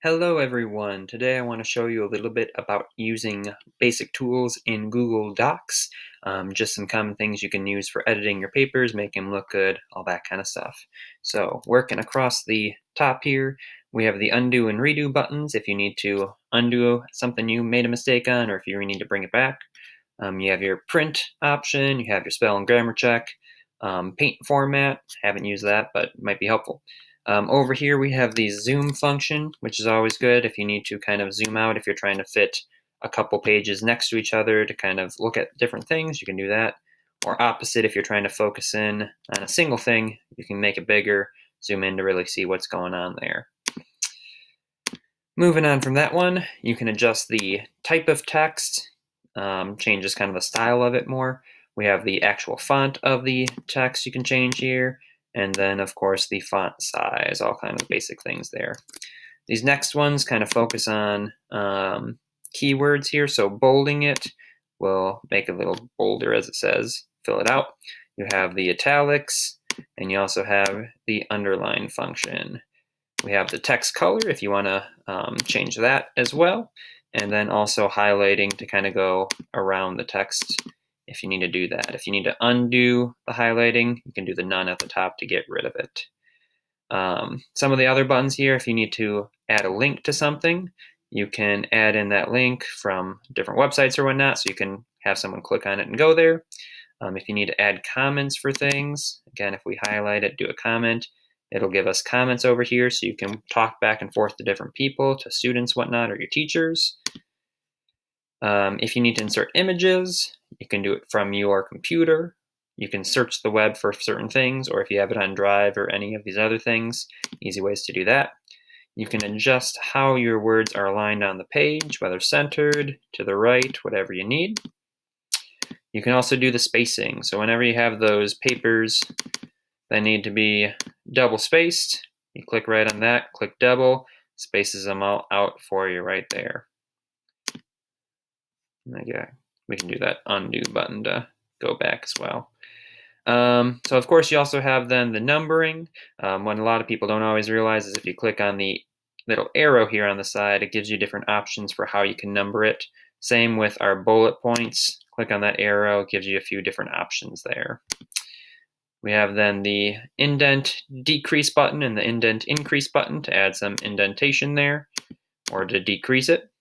Hello everyone. Today I want to show you a little bit about using basic tools in Google Docs. Just some common things you can use for editing your papers, make them look good, all that kind of stuff. So working across the top here, we have the undo and redo buttons if you need to undo something you made a mistake on or if you need to bring it back. You have your print option, you have your spell and grammar check, paint format, haven't used that but it might be helpful. Over here we have the zoom function, which is always good if you need to kind of zoom out if you're trying to fit a couple pages next to each other to kind of look at different things, you can do that. Or opposite, if you're trying to focus in on a single thing, you can make it bigger, zoom in to really see what's going on there. Moving on from that one, you can adjust the type of text, changes kind of the style of it more. We have the actual font of the text you can change here. And then, of course, the font size, all kind of basic things there. These next ones kind of focus on keywords here. So bolding it will make it a little bolder as it says, fill it out. You have the italics, and you also have the underline function. We have the text color if you want to change that as well. And then also highlighting to kind of go around the text if you need to do that. If you need to undo the highlighting, you can do the none at the top to get rid of it. Some of the other buttons here, if you need to add a link to something, you can add in that link from different websites or whatnot, so you can have someone click on it and go there. If you need to add comments for things, again, if we highlight it, do a comment, it'll give us comments over here so you can talk back and forth to different people, to students, whatnot, or your teachers. If you need to insert images, you can do it from your computer. You can search the web for certain things, or if you have it on Drive or any of these other things, easy ways to do that. You can adjust how your words are aligned on the page, whether centered, to the right, whatever you need. You can also do the spacing. So whenever you have those papers that need to be double spaced, you click right on that, click double, spaces them all out for you right there. Yeah, we can do that undo button to go back as well. So of course you also have then the numbering. What a lot of people don't always realize is if you click on the little arrow here on the side, it gives you different options for how you can number it. Same with our bullet points. Click on that arrow, it gives you a few different options there. We have then the indent decrease button and the indent increase button to add some indentation there or to decrease it.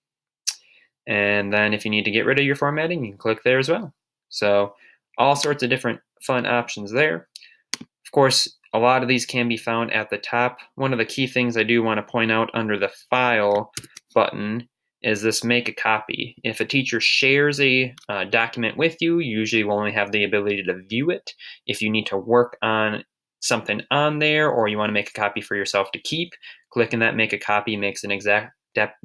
And then if you need to get rid of your formatting, you can click there as well. So all sorts of different fun options there. Of course, a lot of these can be found at the top. One of the key things I do want to point out under the File button is this Make a Copy. If a teacher shares a document with you, you usually will only have the ability to view it. If you need to work on something on there or you want to make a copy for yourself to keep, clicking that Make a Copy makes an exact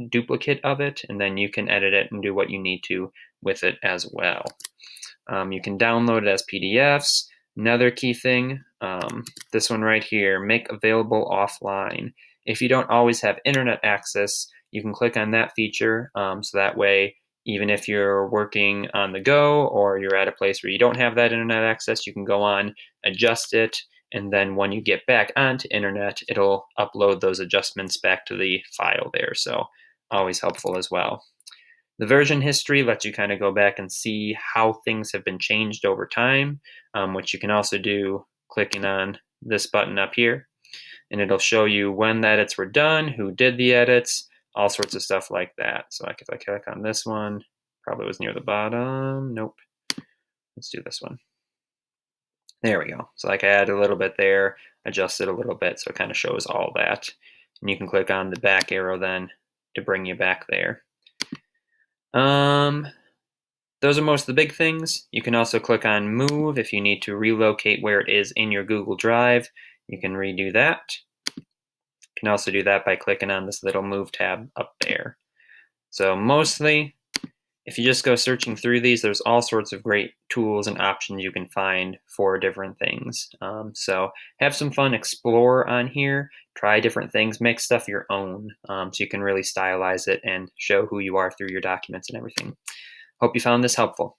duplicate of it, and then you can edit it and do what you need to with it as well. You can download it as PDFs. Another key thing, this one right here, make available offline. If you don't always have internet access, you can click on that feature, so that way, even if you're working on the go or you're at a place where you don't have that internet access, you can go on, adjust it, and then when you get back onto internet, it'll upload those adjustments back to the file there, so always helpful as well. The version history lets you kind of go back and see how things have been changed over time, which you can also do clicking on this button up here. And it'll show you when the edits were done, who did the edits, all sorts of stuff like that. So like if I click on this one, probably was near the bottom. Nope. Let's do this one. There we go. So like I added a little bit there, adjusted a little bit, so it kind of shows all that. And you can click on the back arrow then to bring you back there. Those are most of the big things. You can also click on Move if you need to relocate where it is in your Google Drive. You can redo that. You can also do that by clicking on this little Move tab up there. So mostly, if you just go searching through these, there's all sorts of great tools and options you can find for different things. So have some fun, explore on here, try different things, make stuff your own, so you can really stylize it and show who you are through your documents and everything. Hope you found this helpful.